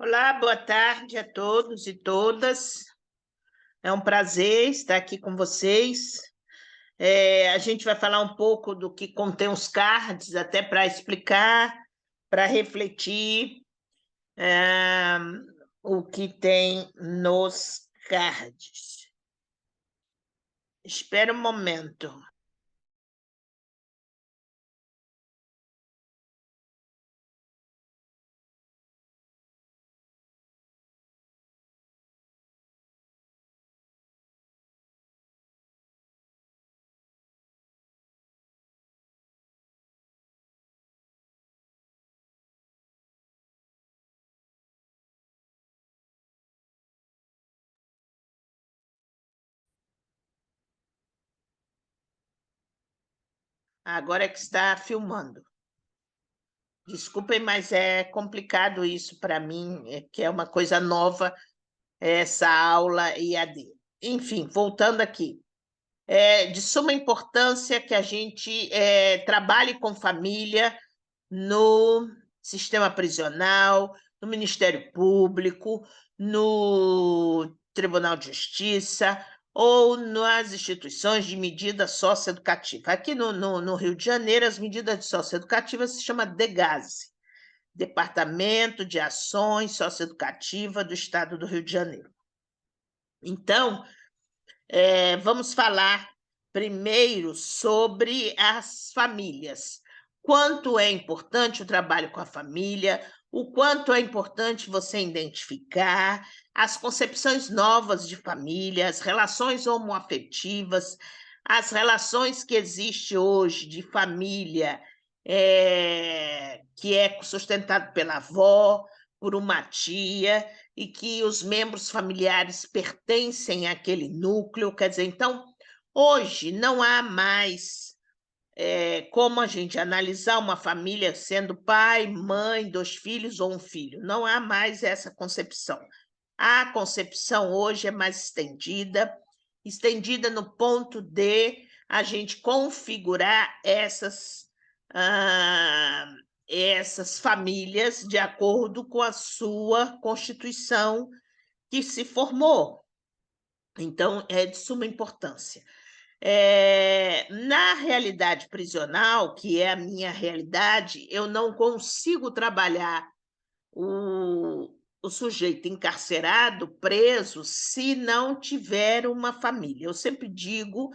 Olá, boa tarde a todos e todas. É um prazer estar aqui com vocês. A gente vai falar um pouco do que contém os cards, até para explicar, para refletir é, o que tem nos cards. Espera um momento. Agora é que está filmando. Desculpem, mas é complicado isso para mim, que é uma coisa nova, essa aula IAD. Enfim, voltando aqui. É de suma importância que a gente trabalhe com família no sistema prisional, no Ministério Público, no Tribunal de Justiça ou nas instituições de medida socioeducativa. Aqui no Rio de Janeiro, as medidas socioeducativas se chamam DEGASE, Departamento de Ações Socioeducativas do Estado do Rio de Janeiro. Então, vamos falar primeiro sobre as famílias. Quanto é importante o trabalho com a família, o quanto é importante você identificar as concepções novas de família, as relações homoafetivas, as relações que existem hoje de família, que é sustentado pela avó, por uma tia, e que os membros familiares pertencem àquele núcleo. Quer dizer, então, hoje não há mais como a gente analisar uma família sendo pai, mãe, 2 filhos ou um filho. Não há mais essa concepção. A concepção hoje é mais estendida no ponto de a gente configurar essas famílias de acordo com a sua Constituição que se formou. Então, é de suma importância. Na realidade prisional, que é a minha realidade, eu não consigo trabalhar o sujeito encarcerado, preso, se não tiver uma família. Eu sempre digo,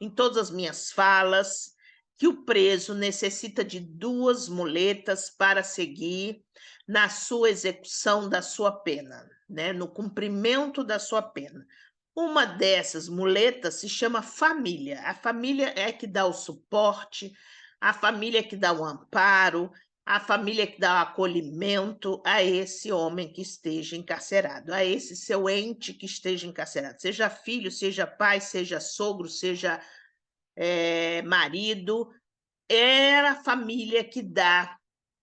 em todas as minhas falas, que o preso necessita de 2 muletas para seguir na sua execução da sua pena, né? No cumprimento da sua pena. Uma dessas muletas se chama família. A família é que dá o suporte, a família é que dá o amparo, a família é que dá o acolhimento a esse homem que esteja encarcerado, a esse seu ente que esteja encarcerado, seja filho, seja pai, seja sogro, seja marido, é a família que dá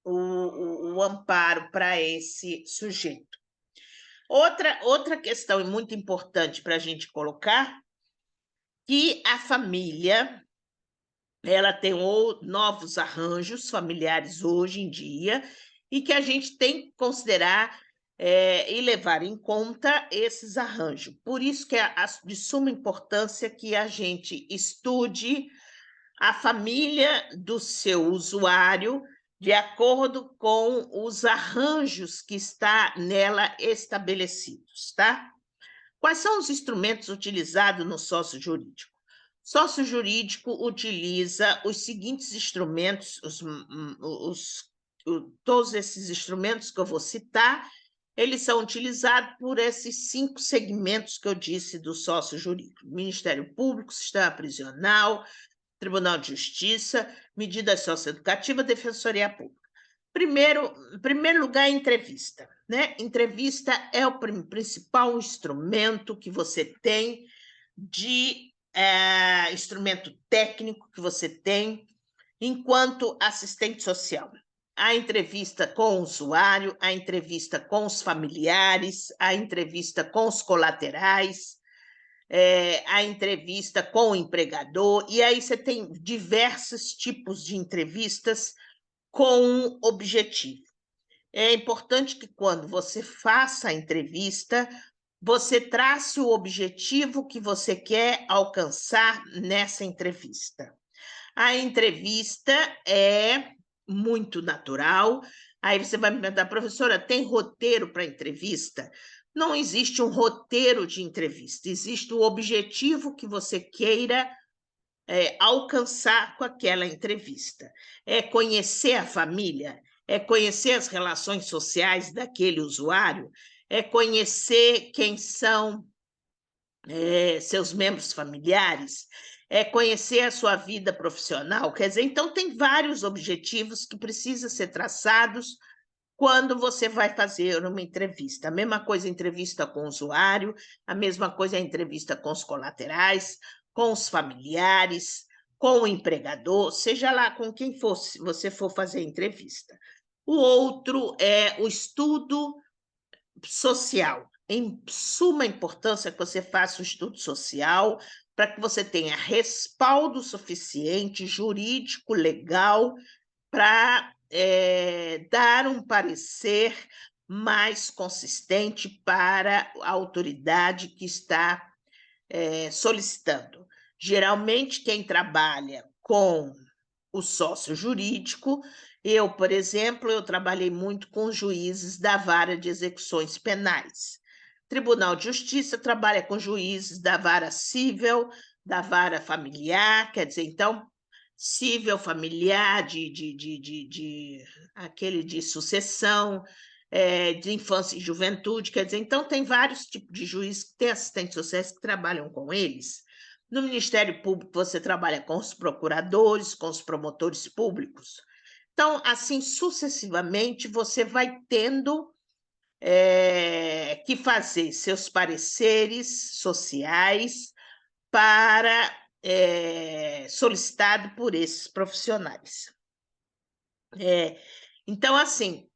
o amparo para esse sujeito. Outra questão muito importante para a gente colocar, que a família ela tem novos arranjos familiares hoje em dia e que a gente tem que considerar e levar em conta esses arranjos. Por isso que é de suma importância que a gente estude a família do seu usuário de acordo com os arranjos que está nela estabelecidos, tá? Quais são os instrumentos utilizados no sócio jurídico? Sócio jurídico utiliza os seguintes instrumentos, todos esses instrumentos que eu vou citar, eles são utilizados por esses 5 segmentos que eu disse do sócio jurídico: Ministério Público, Sistema Prisional, Tribunal de Justiça, Medidas Socioeducativas, Defensoria Pública. Em primeiro lugar, entrevista, né? Entrevista é o principal instrumento que você tem instrumento técnico que você tem enquanto assistente social. A entrevista com o usuário, a entrevista com os familiares, a entrevista com os colaterais, a entrevista com o empregador, e aí você tem diversos tipos de entrevistas com um objetivo. é importante que quando você faça a entrevista, você trace o objetivo que você quer alcançar nessa entrevista. A entrevista é muito natural. Aí você vai me perguntar, professora, tem roteiro para entrevista? Não existe um roteiro de entrevista, existe o objetivo que você queira alcançar com aquela entrevista. É conhecer a família, é conhecer as relações sociais daquele usuário, é conhecer quem são seus membros familiares, é conhecer a sua vida profissional. Quer dizer, então tem vários objetivos que precisam ser traçados quando você vai fazer uma entrevista. A mesma coisa a entrevista com o usuário, a mesma coisa a entrevista com os colaterais, com os familiares, com o empregador, seja lá com quem for, se você for fazer entrevista. O outro é o estudo social. Em suma importância que você faça o estudo social para que você tenha respaldo suficiente, jurídico, legal, para dar um parecer mais consistente para a autoridade que está solicitando. Geralmente, quem trabalha com o sócio jurídico, eu, por exemplo, eu trabalhei muito com juízes da vara de execuções penais. Tribunal de Justiça trabalha com juízes da vara civil, da vara familiar, quer dizer, então, civil, familiar, aquele de sucessão, de infância e juventude, quer dizer, então tem vários tipos de juízes que têm assistentes sociais que trabalham com eles. No Ministério Público, você trabalha com os procuradores, com os promotores públicos. Então, assim, sucessivamente, você vai tendo que fazer seus pareceres sociais para solicitado por esses profissionais. Então, assim,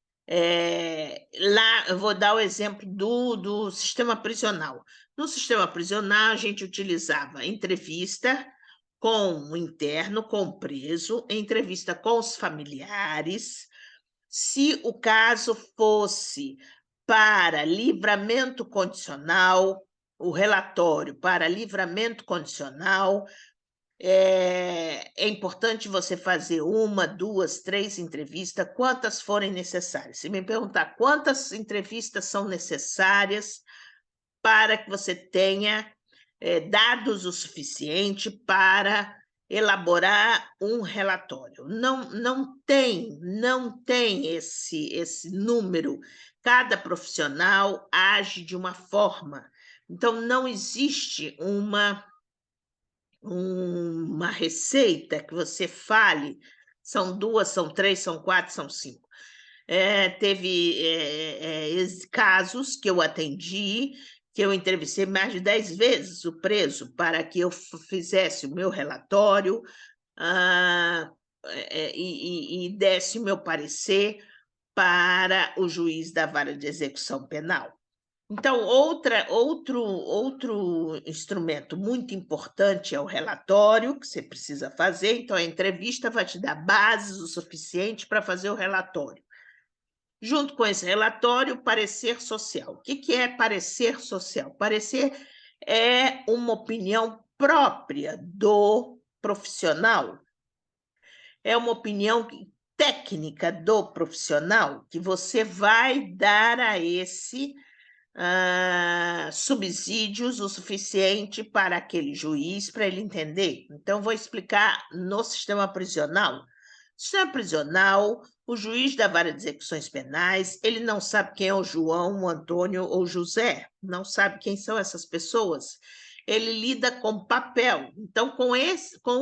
lá eu vou dar o exemplo do sistema prisional. No sistema prisional, a gente utilizava entrevista com o interno, com o preso, entrevista com os familiares. Se o caso fosse para livramento condicional, o relatório para livramento condicional, é importante você fazer uma, duas, três entrevistas, quantas forem necessárias. Se me perguntar quantas entrevistas são necessárias para que você tenha dados o suficiente para elaborar um relatório. Não tem esse número. Cada profissional age de uma forma. Então, não existe uma receita que você fale, são duas, são três, são quatro, são cinco. Teve casos que eu atendi, que eu entrevistei mais de 10 vezes o preso para que eu fizesse o meu relatório e desse o meu parecer para o juiz da vara de execução penal. Então, outro instrumento muito importante é o relatório que você precisa fazer. Então, a entrevista vai te dar bases o suficiente para fazer o relatório. Junto com esse relatório, o parecer social. O que é parecer social? Parecer é uma opinião própria do profissional, é uma opinião técnica do profissional que você vai dar a esse subsídios o suficiente para aquele juiz, para ele entender. Então, vou explicar no sistema prisional. No sistema prisional, o juiz da vara de execuções penais, ele não sabe quem é o João, o Antônio ou o José, não sabe quem são essas pessoas. Ele lida com papel. Então, com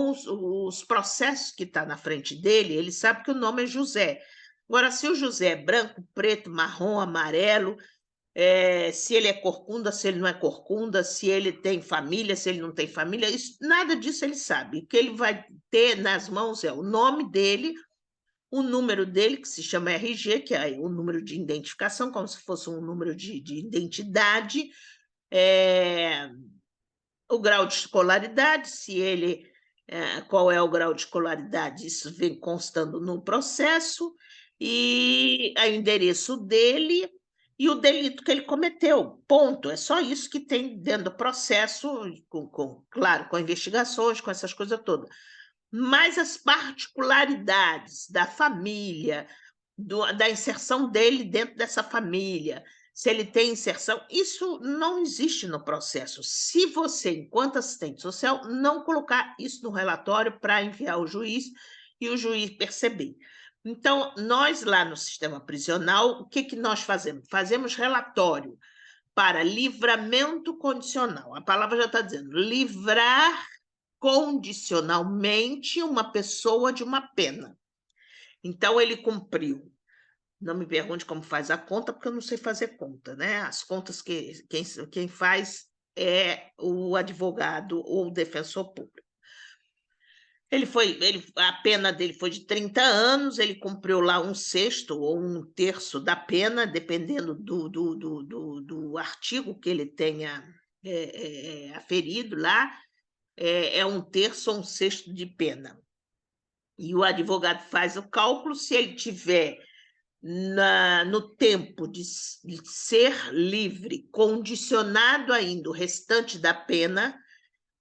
os processos que está na frente dele, ele sabe que o nome é José. Agora, se o José é branco, preto, marrom, amarelo, se ele é corcunda, se ele não é corcunda, se ele tem família, se ele não tem família, nada disso ele sabe. O que ele vai ter nas mãos é o nome dele, o número dele, que se chama RG, que é o número de identificação, como se fosse um número de identidade, o grau de escolaridade, se ele qual é o grau de escolaridade, isso vem constando no processo, e o endereço dele e o delito que ele cometeu. Ponto. É só isso que tem dentro do processo, claro, com investigações, com essas coisas todas. Mas as particularidades da família, da inserção dele dentro dessa família, se ele tem inserção, isso não existe no processo. Se você, enquanto assistente social, não colocar isso no relatório para enviar ao juiz e o juiz perceber. Então, nós lá no sistema prisional, o que, que nós fazemos? Fazemos relatório para livramento condicional. A palavra já está dizendo, livrar condicionalmente uma pessoa de uma pena. Então, ele cumpriu. Não me pergunte como faz a conta, porque eu não sei fazer conta, né? As contas quem faz é o advogado ou o defensor público. A pena dele foi de 30 anos, ele cumpriu lá 1/6 ou 1/3 da pena, dependendo do artigo que ele tenha aferido lá, é 1/3 ou 1/6 de pena. E o advogado faz o cálculo, se ele tiver no tempo de ser livre, condicionado ainda o restante da pena,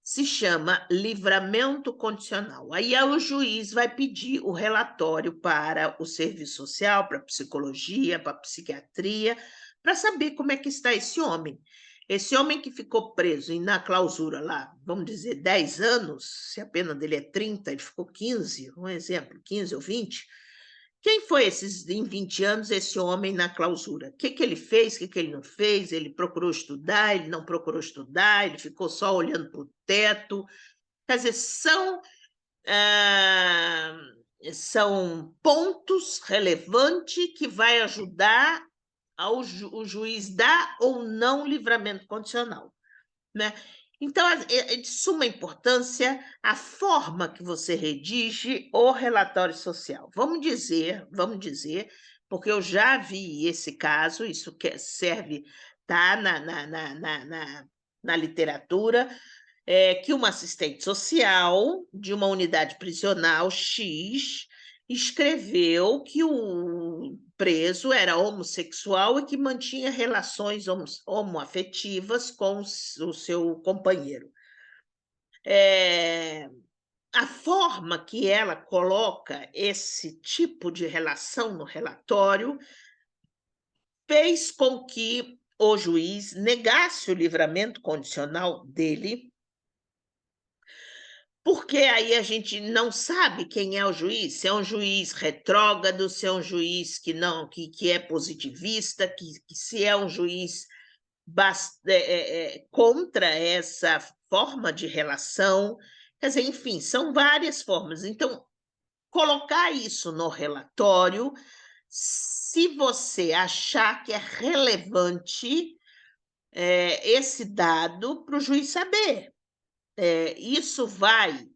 se chama livramento condicional. Aí o juiz vai pedir o relatório para o serviço social, para a psicologia, para a psiquiatria, para saber como é que está esse homem. Esse homem que ficou preso e na clausura lá, vamos dizer, 10 anos, se a pena dele é 30, ele ficou 15, um exemplo, 15 ou 20. Quem foi em 20 anos esse homem na clausura? O que, que ele fez, o que, que ele não fez? Ele procurou estudar, ele não procurou estudar, ele ficou só olhando para o teto. Quer dizer, são pontos relevantes que vai ajudar o juiz dar ou não livramento condicional, né? Então, é de suma importância a forma que você redige o relatório social. Vamos dizer, porque eu já vi esse caso, isso serve, tá na literatura, que uma assistente social de uma unidade prisional X escreveu que o preso era homossexual e que mantinha relações homoafetivas com o seu companheiro. A forma que ela coloca esse tipo de relação no relatório fez com que o juiz negasse o livramento condicional dele, porque aí a gente não sabe quem é o juiz, se é um juiz retrógrado, se é um juiz que é positivista, se é um juiz contra essa forma de relação. Quer dizer, enfim, são várias formas. Então, colocar isso no relatório, se você achar que é relevante esse dado para o juiz saber. Isso vai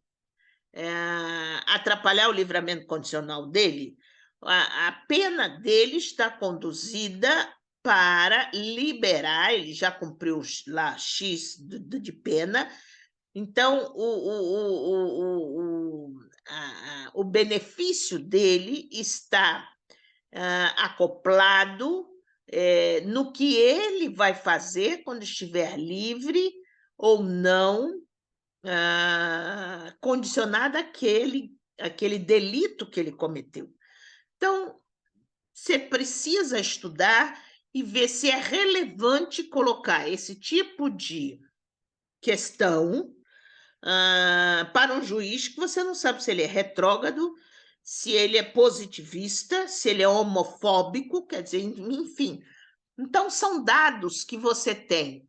atrapalhar o livramento condicional dele? A pena dele está conduzida para liberar, ele já cumpriu lá X de pena, então o benefício dele está acoplado no que ele vai fazer quando estiver livre ou não, condicionada àquele delito que ele cometeu. Então, você precisa estudar e ver se é relevante colocar esse tipo de questão para um juiz que você não sabe se ele é retrógrado, se ele é positivista, se ele é homofóbico, quer dizer, enfim. Então, são dados que você tem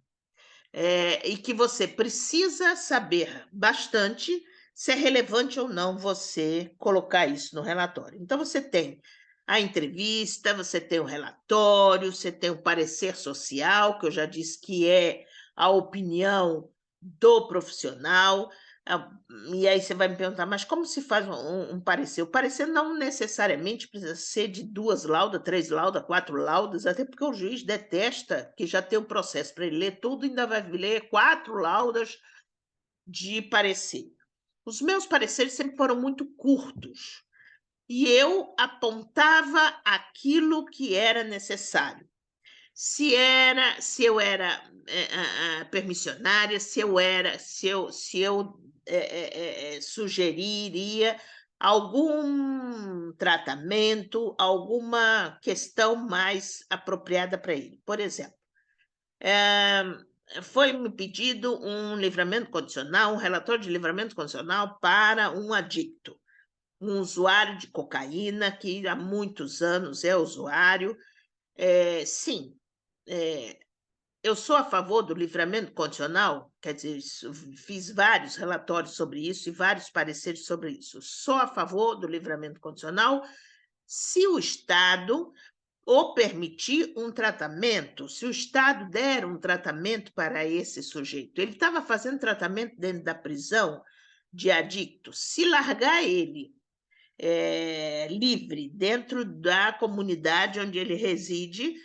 e que você precisa saber bastante se é relevante ou não você colocar isso no relatório. Então, você tem a entrevista, você tem o relatório, você tem o parecer social, que eu já disse que é a opinião do profissional. E aí você vai me perguntar, mas como se faz um parecer? O parecer não necessariamente precisa ser de 2 laudas, 3 laudas, 4 laudas, até porque o juiz detesta que já tem um processo para ele ler tudo, ainda vai ler 4 laudas de parecer. Os meus pareceres sempre foram muito curtos, e eu apontava aquilo que era necessário. Se eu era permissionária, se eu sugeriria algum tratamento, alguma questão mais apropriada para ele. Por exemplo, foi-me pedido um livramento condicional, um relatório de livramento condicional para um adicto, um usuário de cocaína que há muitos anos é usuário. Sim, eu sou a favor do livramento condicional, quer dizer, fiz vários relatórios sobre isso e vários pareceres sobre isso. Sou a favor do livramento condicional se o Estado ou permitir um tratamento, se o Estado der um tratamento para esse sujeito. Ele estava fazendo tratamento dentro da prisão de adicto. Se largar ele livre dentro da comunidade onde ele reside,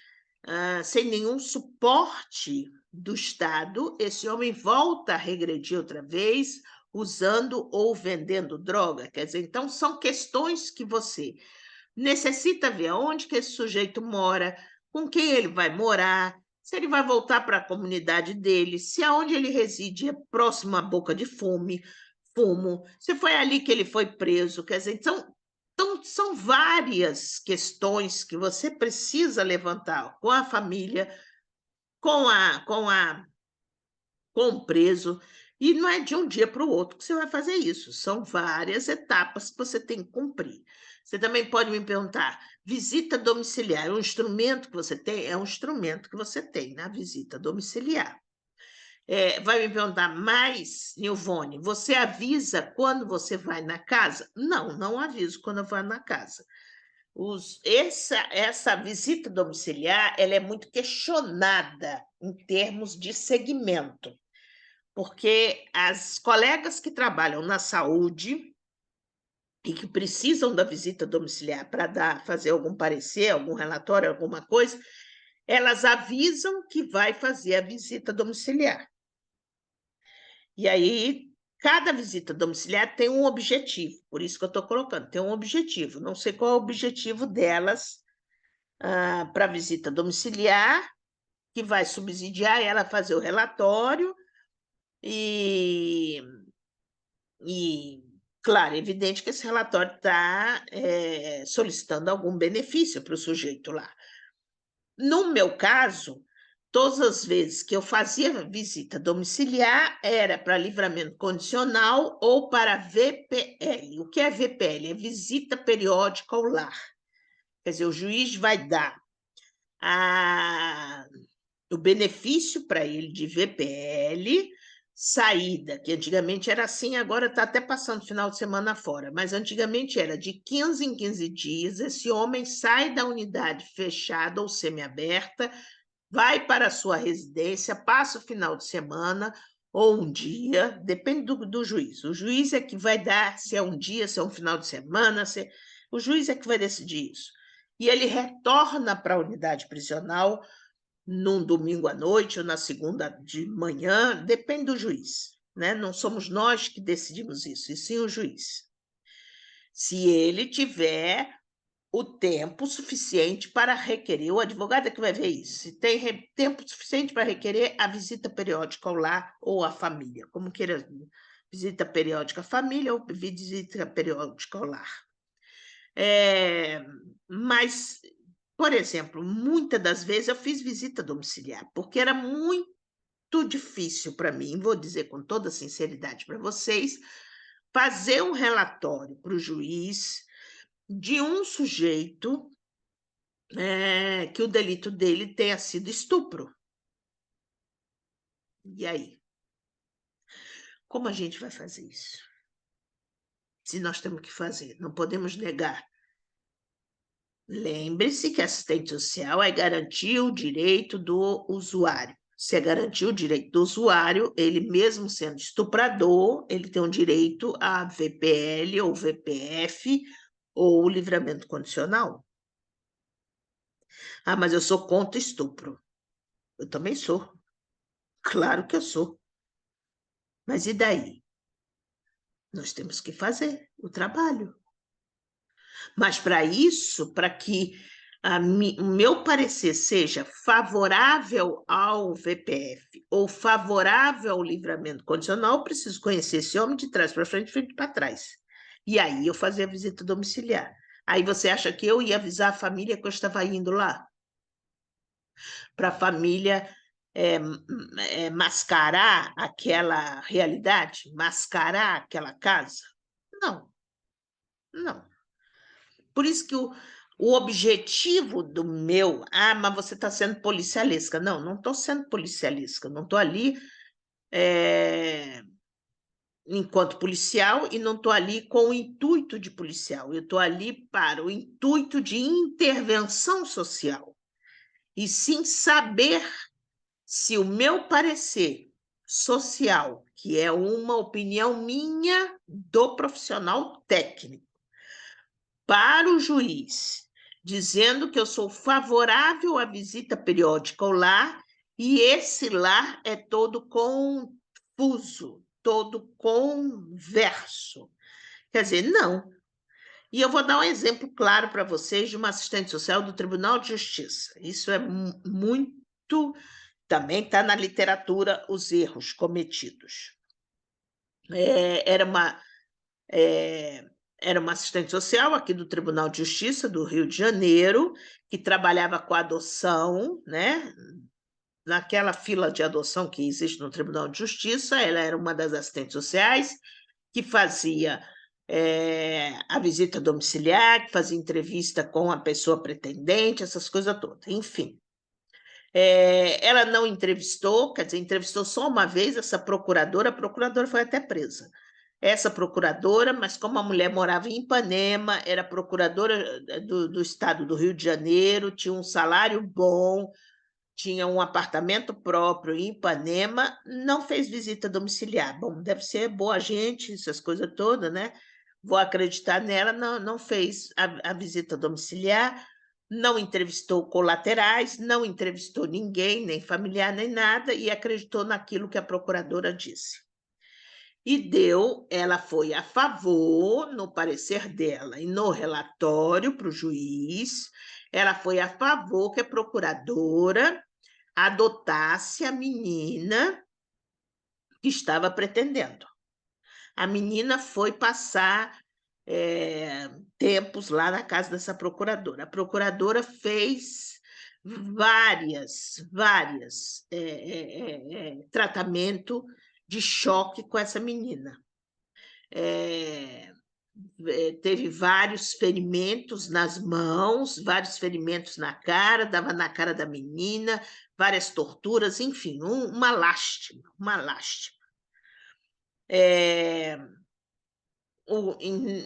sem nenhum suporte do Estado, esse homem volta a regredir outra vez, usando ou vendendo droga. Quer dizer, então são questões que você necessita ver onde que esse sujeito mora, com quem ele vai morar, se ele vai voltar para a comunidade dele, se aonde ele reside é próximo à boca de fumo, se foi ali que ele foi preso. Quer dizer, então são várias questões que você precisa levantar com a família, com o preso, e não é de um dia para o outro que você vai fazer isso, são várias etapas que você tem que cumprir. Você também pode me perguntar, visita domiciliar é um instrumento que você tem? É um instrumento que você tem na visita domiciliar. Vai me perguntar, mas, Nilvone, você avisa quando você vai na casa? Não, não aviso quando eu vou na casa. Essa visita domiciliar ela é muito questionada em termos de segmento, porque as colegas que trabalham na saúde e que precisam da visita domiciliar para fazer algum parecer, algum relatório, alguma coisa, elas avisam que vai fazer a visita domiciliar. E aí, cada visita domiciliar tem um objetivo, por isso que eu estou colocando, tem um objetivo. Não sei qual é o objetivo delas para a visita domiciliar, que vai subsidiar ela fazer o relatório e claro, é evidente que esse relatório está solicitando algum benefício para o sujeito lá. No meu caso, todas as vezes que eu fazia visita domiciliar, era para livramento condicional ou para VPL. O que é VPL? É visita periódica ao lar. Quer dizer, o juiz vai dar o benefício para ele de VPL, saída, que antigamente era assim, agora está até passando final de semana fora, mas antigamente era de 15 em 15 dias, esse homem sai da unidade fechada ou semiaberta, vai para a sua residência, passa o final de semana ou um dia, depende do juiz. O juiz é que vai dar se é um dia, se é um final de semana, o juiz é que vai decidir isso. E ele retorna para a unidade prisional num domingo à noite ou na segunda de manhã, depende do juiz, né? Não somos nós que decidimos isso, e sim o juiz. Se ele tiver o tempo suficiente para requerer, o advogado é que vai ver isso, se tem tempo suficiente para requerer a visita periódica ao lar ou à família, como queira, visita periódica à família ou visita periódica ao lar. Mas, por exemplo, muitas das vezes eu fiz visita domiciliar, porque era muito difícil para mim, vou dizer com toda sinceridade para vocês, fazer um relatório para o juiz de um sujeito que o delito dele tenha sido estupro. E aí? Como a gente vai fazer isso? Se nós temos que fazer, não podemos negar. Lembre-se que assistente social é garantir o direito do usuário. Se é garantir o direito do usuário, ele mesmo sendo estuprador, ele tem um direito a VPL ou VPF ou livramento condicional. Ah, mas eu sou contra estupro. Eu também sou. Claro que eu sou. Mas e daí? Nós temos que fazer o trabalho. Mas para isso, para que o meu parecer seja favorável ao VPF ou favorável ao livramento condicional, eu preciso conhecer esse homem de trás para frente, de frente para trás. E aí eu fazia a visita domiciliar. Aí você acha que eu ia avisar a família que eu estava indo lá? Para a família mascarar aquela realidade? Mascarar aquela casa? Não, não. Por isso que o objetivo do meu, mas você está sendo policialesca. Não, não estou sendo policialesca, não estou ali enquanto policial e não estou ali com o intuito de policial, eu estou ali para o intuito de intervenção social. E sim saber se o meu parecer social, que é uma opinião minha do profissional técnico, para o juiz, dizendo que eu sou favorável à visita periódica ao lar, e esse lar é todo confuso, todo converso. Quer dizer, não. E eu vou dar um exemplo claro para vocês de uma assistente social do Tribunal de Justiça. Isso é muito. Também está na literatura os erros cometidos. Era uma. Era uma assistente social aqui do Tribunal de Justiça do Rio de Janeiro, que trabalhava com adoção, né? Naquela fila de adoção que existe no Tribunal de Justiça, ela era uma das assistentes sociais que fazia a visita domiciliar, que fazia entrevista com a pessoa pretendente, essas coisas todas. Enfim, ela não entrevistou, quer dizer, entrevistou só uma vez essa procuradora, a procuradora foi até presa. Essa procuradora, mas como a mulher morava em Ipanema, era procuradora do estado do Rio de Janeiro, tinha um salário bom, tinha um apartamento próprio em Ipanema, não fez visita domiciliar. Bom, deve ser boa gente, essas coisas todas, né? Vou acreditar nela, não fez a visita domiciliar, não entrevistou colaterais, não entrevistou ninguém, nem familiar, nem nada, e acreditou naquilo que a procuradora disse. E ela foi a favor, no parecer dela e no relatório para o juiz, ela foi a favor que a procuradora adotasse a menina que estava pretendendo. A menina foi passar tempos lá na casa dessa procuradora. A procuradora fez várias tratamento de choque com essa menina. Teve vários ferimentos nas mãos, vários ferimentos na cara, dava na cara da menina, várias torturas, enfim, uma lástima, uma lástima.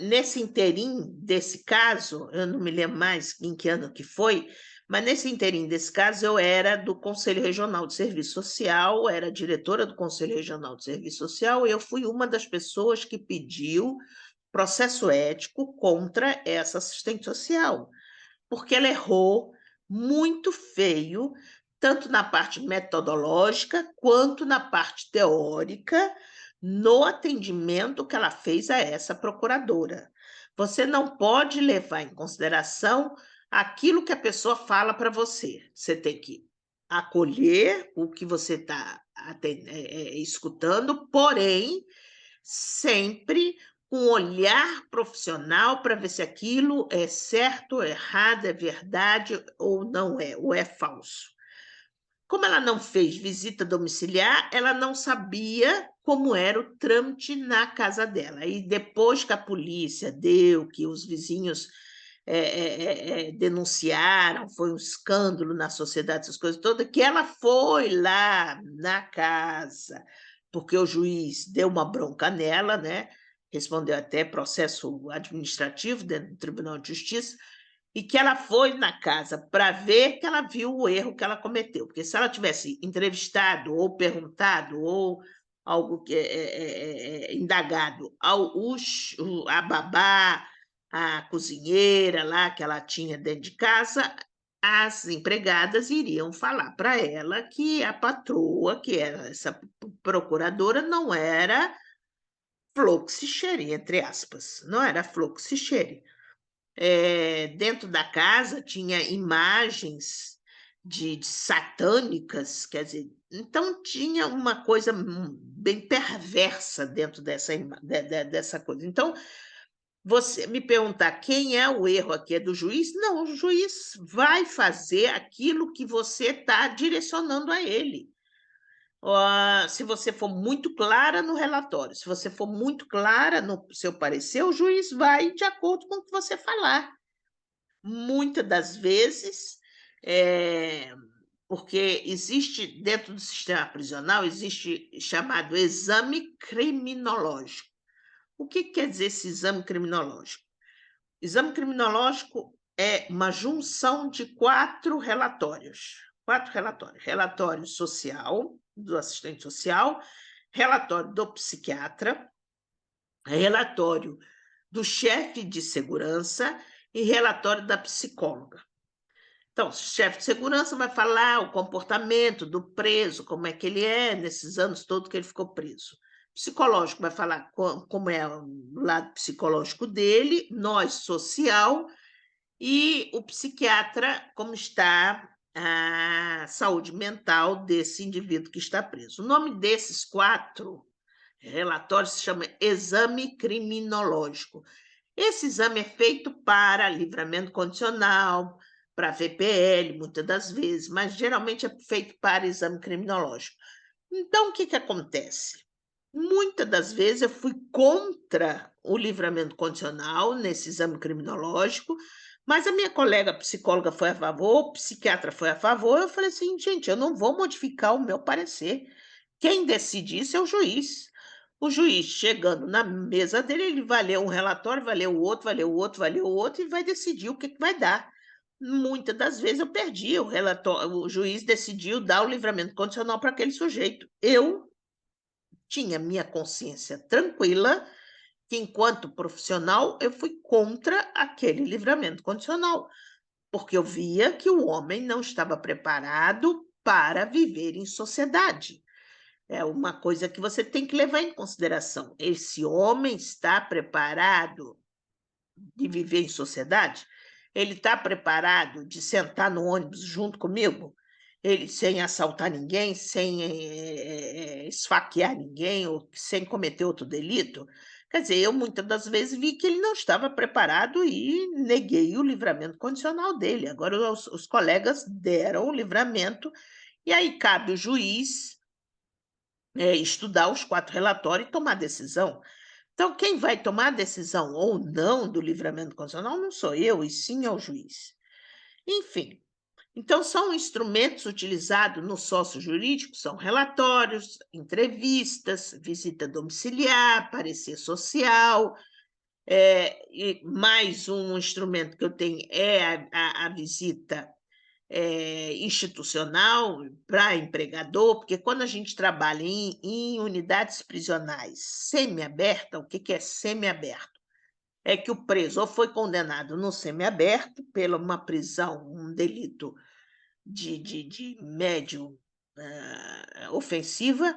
Nesse interim desse caso, eu não me lembro mais em que ano que foi, mas nesse interim desse caso eu era do Conselho Regional de Serviço Social, era diretora do Conselho Regional de Serviço Social, e eu fui uma das pessoas que pediu processo ético contra essa assistente social, porque ela errou muito feio, tanto na parte metodológica quanto na parte teórica, no atendimento que ela fez a essa procuradora. Você não pode levar em consideração aquilo que a pessoa fala para você. Você tem que acolher o que você está escutando, porém, sempre com um olhar profissional para ver se aquilo é certo ou errado, é verdade ou não é, ou é falso. Como ela não fez visita domiciliar, ela não sabia como era o trâmite na casa dela. E depois que a polícia deu, que os vizinhos denunciaram, foi um escândalo na sociedade, essas coisas todas, que ela foi lá na casa, porque o juiz deu uma bronca nela, né? Respondeu até processo administrativo dentro do Tribunal de Justiça, e que ela foi na casa para ver que ela viu o erro que ela cometeu. Porque se ela tivesse entrevistado ou perguntado ou algo que indagado a babá, a cozinheira lá que ela tinha dentro de casa, as empregadas iriam falar para ela que a patroa, que era essa procuradora, não era flor que se cheire, entre aspas, não era flor que se cheire. Dentro da casa tinha imagens de satânicas, quer dizer, então tinha uma coisa bem perversa dentro dessa coisa. Então, você me perguntar quem é o erro aqui, é do juiz? Não, o juiz vai fazer aquilo que você está direcionando a ele. Se você for muito clara no relatório, se você for muito clara no seu parecer, o juiz vai de acordo com o que você falar. Muitas das vezes, porque existe, dentro do sistema prisional, existe chamado exame criminológico. O que quer dizer esse exame criminológico? Exame criminológico é uma junção de 4 relatórios. 4 relatórios. Relatório social, do assistente social, relatório do psiquiatra, relatório do chefe de segurança e relatório da psicóloga. Então, o chefe de segurança vai falar o comportamento do preso, como é que ele é nesses anos todos que ele ficou preso. Psicológico vai falar como é o lado psicológico dele, nós social, e o psiquiatra, como está a saúde mental desse indivíduo que está preso. O nome desses 4 relatórios se chama exame criminológico. Esse exame é feito para livramento condicional, para VPL, muitas das vezes, mas geralmente é feito para exame criminológico. Então, o que acontece? Muitas das vezes eu fui contra o livramento condicional nesse exame criminológico, mas a minha colega psicóloga foi a favor, o psiquiatra foi a favor, eu falei assim, gente, eu não vou modificar o meu parecer. Quem decide isso é o juiz. O juiz, chegando na mesa dele, ele vai ler um relatório, vai ler o outro, vai ler o outro, vai ler o outro e vai decidir o que vai dar. Muitas das vezes eu perdi o relatório, o juiz decidiu dar o livramento condicional para aquele sujeito. Eu tinha minha consciência tranquila que, enquanto profissional, eu fui contra aquele livramento condicional, porque eu via que o homem não estava preparado para viver em sociedade. É uma coisa que você tem que levar em consideração. Esse homem está preparado de viver em sociedade? Ele está preparado de sentar no ônibus junto comigo? Ele sem assaltar ninguém, sem esfaquear ninguém, ou sem cometer outro delito? Quer dizer, eu muitas das vezes vi que ele não estava preparado e neguei o livramento condicional dele. Agora, os colegas deram o livramento, e aí cabe o juiz estudar os 4 relatórios e tomar decisão. Então, quem vai tomar a decisão ou não do livramento condicional não sou eu, e sim é o juiz. Enfim, então são instrumentos utilizados no sócio-jurídico, são relatórios, entrevistas, visita domiciliar, parecer social, e mais um instrumento que eu tenho é a visita institucional para empregador, porque quando a gente trabalha em unidades prisionais semiabertas, o que é semiaberto? É que o preso ou foi condenado no semiaberto pela uma prisão, um delito de médio ofensiva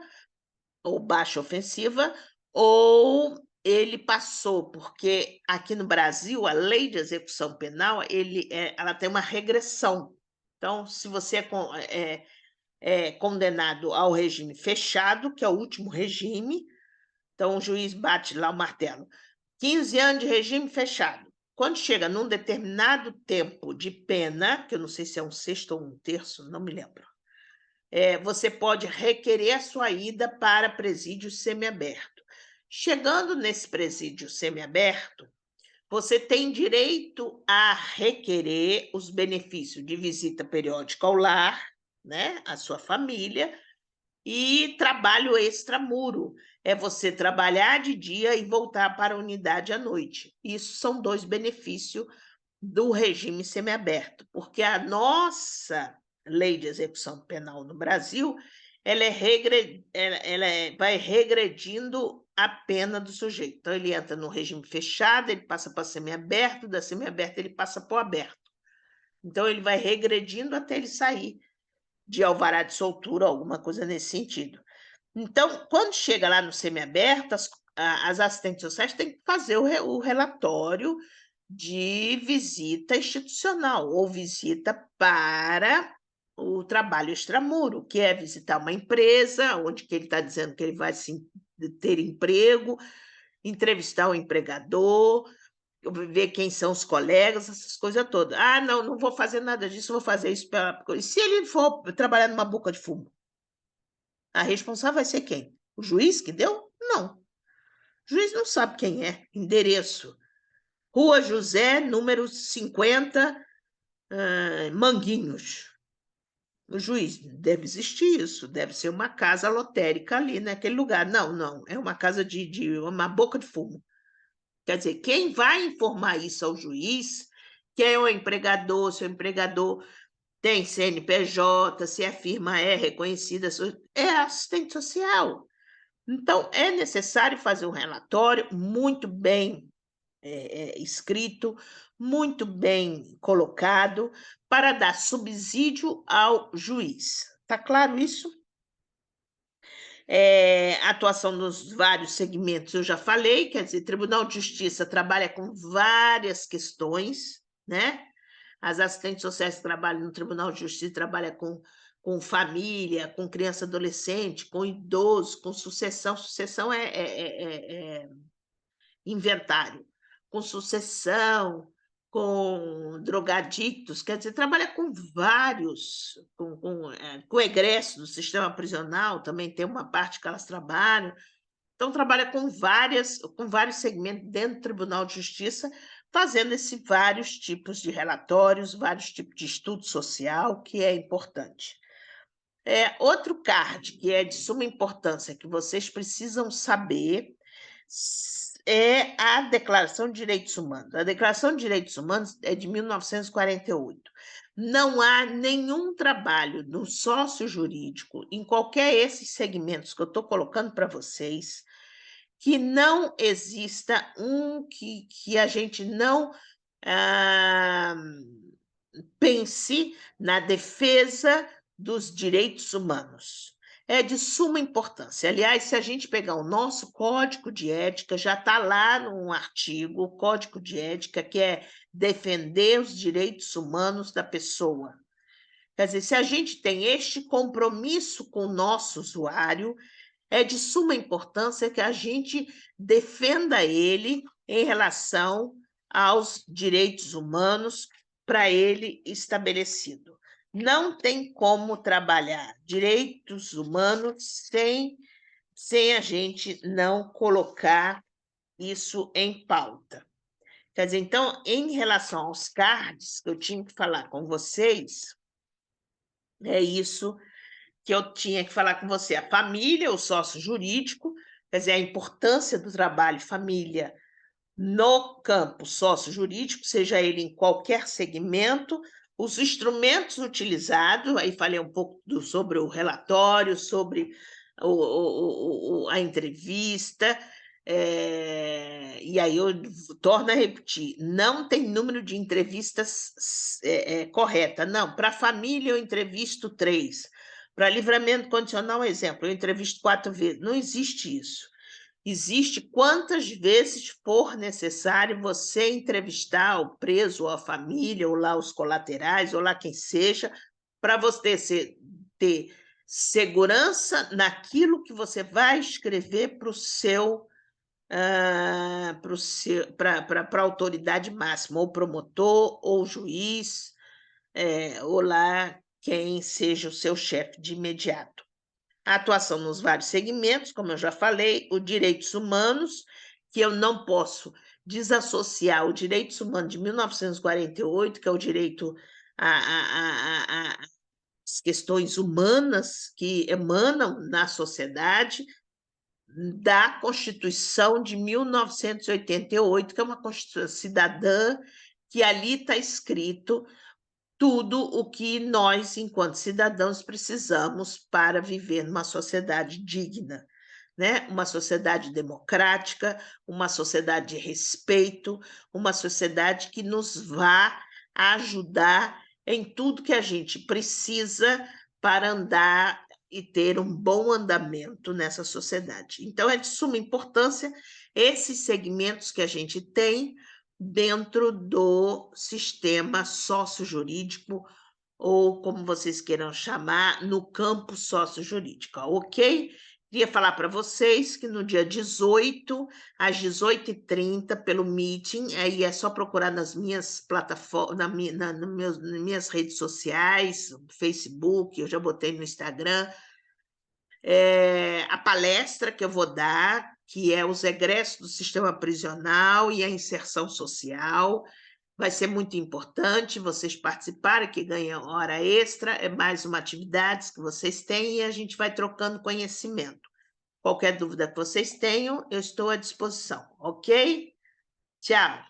ou baixa ofensiva, ou ele passou, porque aqui no Brasil a lei de execução penal ela tem uma regressão. Então, se você é condenado ao regime fechado, que é o último regime, então o juiz bate lá o martelo, 15 anos de regime fechado. Quando chega num determinado tempo de pena, que eu não sei se é um sexto ou um terço, não me lembro, você pode requerer a sua ida para presídio semiaberto. Chegando nesse presídio semiaberto, você tem direito a requerer os benefícios de visita periódica ao lar, né, à sua família, e trabalho extramuro. É você trabalhar de dia e voltar para a unidade à noite. Isso são 2 benefícios do regime semiaberto, porque a nossa lei de execução penal no Brasil vai regredindo a pena do sujeito. Então, ele entra no regime fechado, ele passa para semiaberto, da semiaberto ele passa para o aberto. Então, ele vai regredindo até ele sair de alvará de soltura, alguma coisa nesse sentido. Então, quando chega lá no semiaberto, as assistentes sociais têm que fazer o relatório de visita institucional ou visita para o trabalho extramuro, que é visitar uma empresa, onde que ele está dizendo que ele vai ter emprego, entrevistar o empregador, ver quem são os colegas, essas coisas todas. Ah, não, não vou fazer nada disso, vou fazer isso. E se ele for trabalhar numa boca de fumo? A responsável vai ser quem? O juiz que deu? Não. O juiz não sabe quem é. Endereço. Rua José, número 50, Manguinhos. O juiz, deve existir isso, deve ser uma casa lotérica ali naquele lugar. Não, não, é uma casa de uma boca de fumo. Quer dizer, quem vai informar isso ao juiz, quem é o empregador, se o empregador tem CNPJ, se a firma é reconhecida, é assistente social. Então, é necessário fazer um relatório muito bem escrito, muito bem colocado, para dar subsídio ao juiz. Está claro isso? Atuação nos vários segmentos, eu já falei, quer dizer, Tribunal de Justiça trabalha com várias questões, né? As assistentes sociais que trabalham no Tribunal de Justiça trabalham com família, com criança e adolescente, com idoso, com sucessão. Sucessão é inventário, com sucessão, com drogadictos, quer dizer, trabalha com vários, com egresso do sistema prisional, também tem uma parte que elas trabalham. Então, trabalha com vários segmentos dentro do Tribunal de Justiça, fazendo esses vários tipos de relatórios, vários tipos de estudo social, que é importante. Outro card que é de suma importância, que vocês precisam saber, é a Declaração de Direitos Humanos. A Declaração de Direitos Humanos é de 1948. Não há nenhum trabalho no sócio jurídico, em qualquer esses segmentos que eu estou colocando para vocês, que não exista que a gente não pense na defesa dos direitos humanos. É de suma importância. Aliás, se a gente pegar o nosso código de ética, já está lá num artigo, o código de ética, que é defender os direitos humanos da pessoa. Quer dizer, se a gente tem este compromisso com o nosso usuário, é de suma importância que a gente defenda ele em relação aos direitos humanos para ele estabelecido. Não tem como trabalhar direitos humanos sem a gente não colocar isso em pauta. Quer dizer, então, em relação aos cards, que eu tinha que falar com vocês, é isso que eu tinha que falar com você. A família, o sócio jurídico, quer dizer, a importância do trabalho família no campo sócio-jurídico, seja ele em qualquer segmento, os instrumentos utilizados, aí falei um pouco sobre o relatório, sobre a entrevista, e aí eu torno a repetir, não tem número de entrevistas correta, não, para a família eu entrevisto 3, para livramento condicional, exemplo, eu entrevisto 4 vezes, não existe isso. Existe quantas vezes for necessário você entrevistar o preso, ou a família, ou lá os colaterais, ou lá quem seja, para você ter segurança naquilo que você vai escrever para a autoridade máxima, ou promotor, ou juiz, ou lá quem seja o seu chefe de imediato. A atuação nos vários segmentos, como eu já falei, os direitos humanos, que eu não posso desassociar o direitos humanos de 1948, que é o direito às questões humanas que emanam na sociedade, da Constituição de 1988, que é uma Constituição cidadã, que ali está escrito tudo o que nós, enquanto cidadãos, precisamos para viver numa sociedade digna, né? Uma sociedade democrática, uma sociedade de respeito, uma sociedade que nos vá ajudar em tudo que a gente precisa para andar e ter um bom andamento nessa sociedade. Então, é de suma importância esses segmentos que a gente tem dentro do sistema sociojurídico, ou como vocês queiram chamar, no campo sociojurídico, ok? Queria falar para vocês que no dia 18, às 18h30, pelo Meeting, aí é só procurar nas minhas plataformas, nas minhas redes sociais, Facebook, eu já botei no Instagram, a palestra que eu vou dar, que é os egressos do sistema prisional e a inserção social. Vai ser muito importante vocês participarem, que ganham hora extra, é mais uma atividade que vocês têm e a gente vai trocando conhecimento. Qualquer dúvida que vocês tenham, eu estou à disposição, ok? Tchau!